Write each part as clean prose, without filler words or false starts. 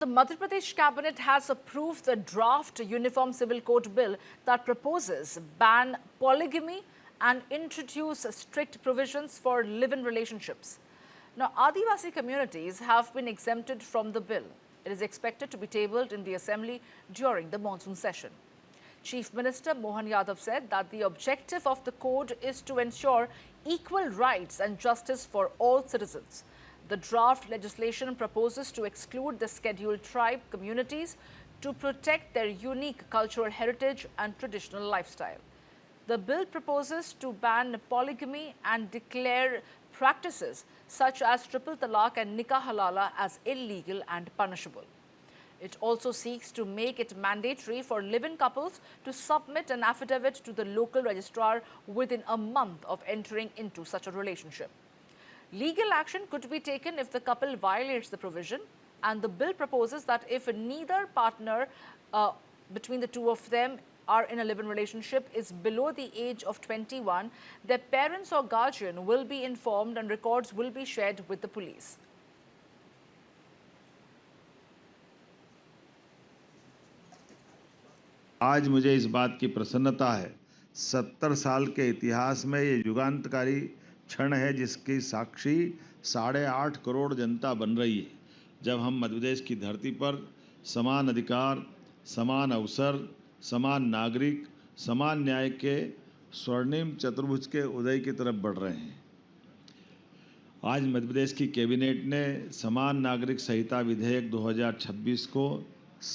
The Madhya Pradesh cabinet has approved the draft Uniform Civil Code bill that proposes ban polygamy and introduce strict provisions for live-in relationships. Now, Adivasi communities have been exempted from the bill. It is expected to be tabled in the assembly during the monsoon session. Chief Minister Mohan Yadav said that the objective of the code is to ensure equal rights and justice for all citizens. The draft legislation proposes to exclude the scheduled tribe communities to protect their unique cultural heritage and traditional lifestyle. The bill proposes to ban polygamy and declare practices such as triple talaq and nikah halala as illegal and punishable. It also seeks to make it mandatory for live-in couples to submit an affidavit to the local registrar within a month of entering into such a relationship. Legal action could be taken if the couple violates the provision, and the bill proposes that if neither partner between the two of them are in a live-in relationship is below the age of 21, their parents or guardian will be informed and records will be shared with the police. आज मुझे इस बात की प्रसन्नता है 70 साल के इतिहास में ये युगांतकारी क्षण है जिसकी साक्षी 8.5 करोड़ जनता बन रही है जब हम मध्य प्रदेश की धरती पर समान अधिकार, समान अवसर, समान नागरिक, समान न्याय के स्वर्णिम चतुर्भुज के उदय की तरफ बढ़ रहे हैं। आज मध्य प्रदेश की कैबिनेट ने समान नागरिक संहिता विधेयक 2026 को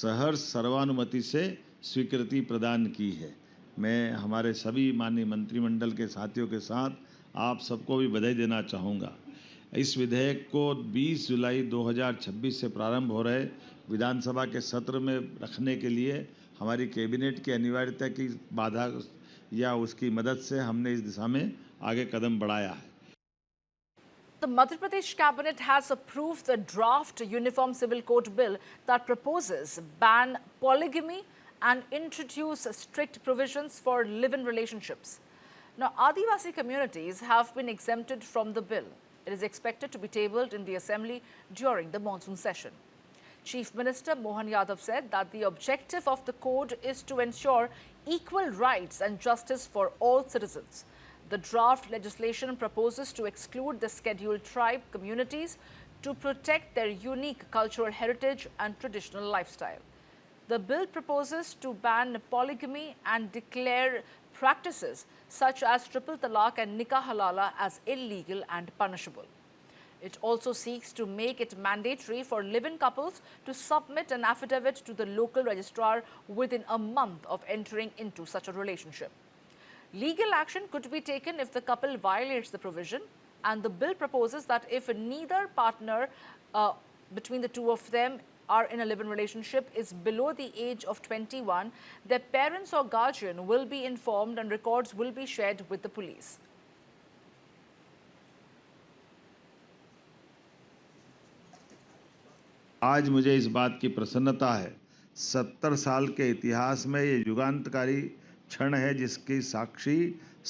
सहर्ष सर्वानुमति से स्वीकृति प्रदान की है। मैं हमारे सभी माननीय मंत्रिमंडल के साथियों के साथ आप सबको भी बधाई देना चाहूँगा। इस विधेयक को 20 जुलाई 2026 से प्रारंभ हो रहे विधानसभा के सत्र में रखने के लिए हमारी कैबिनेट की अनिवार्यता की बाधा या उसकी मदद से हमने इस दिशा में आगे कदम बढ़ाया है। The Madhya Pradesh cabinet has approved the draft Uniform Civil Code bill that proposes ban polygamy and introduce strict provisions for live-in relationships. Now, Adivasi communities have been exempted from the bill. It is expected to be tabled in the assembly during the monsoon session. Chief Minister Mohan Yadav said that the objective of the code is to ensure equal rights and justice for all citizens. The draft legislation proposes to exclude the scheduled tribe communities to protect their unique cultural heritage and traditional lifestyle. The bill proposes to ban polygamy and declare practices such as triple talaq and nikah halala as illegal and punishable. It also seeks to make it mandatory for live-in couples to submit an affidavit to the local registrar within a month of entering into such a relationship. Legal action could be taken if the couple violates the provision, and the bill proposes that if neither partner between the two of them are in a live-in relationship is below the age of 21, their parents or guardian will be informed and records will be shared with the police. आज मुझे इस बात की प्रसन्नता है 70 साल के इतिहास में ये युगांतकारी क्षण है जिसकी साक्षी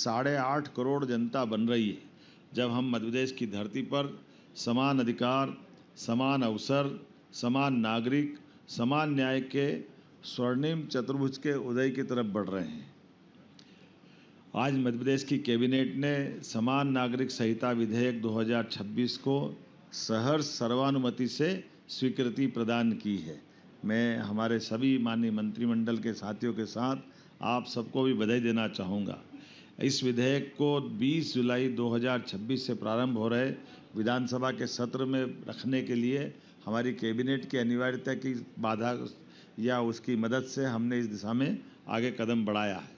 8.5 करोड़ जनता बन रही है जब हम मध्य प्रदेश की धरती पर समान अधिकार, समान अवसर, समान नागरिक, समान न्याय के स्वर्णिम चतुर्भुज के उदय की तरफ बढ़ रहे हैं। आज मध्य प्रदेश की कैबिनेट ने समान नागरिक संहिता विधेयक 2026 को सहर्ष सर्वानुमति से स्वीकृति प्रदान की है। मैं हमारे सभी माननीय मंत्रिमंडल के साथियों के साथ आप सबको भी बधाई देना चाहूँगा। इस विधेयक को 20 जुलाई 2026 से प्रारंभ हो रहे विधानसभा के सत्र में रखने के लिए हमारी कैबिनेट की अनिवार्यता की बाधा या उसकी मदद से हमने इस दिशा में आगे कदम बढ़ाया है।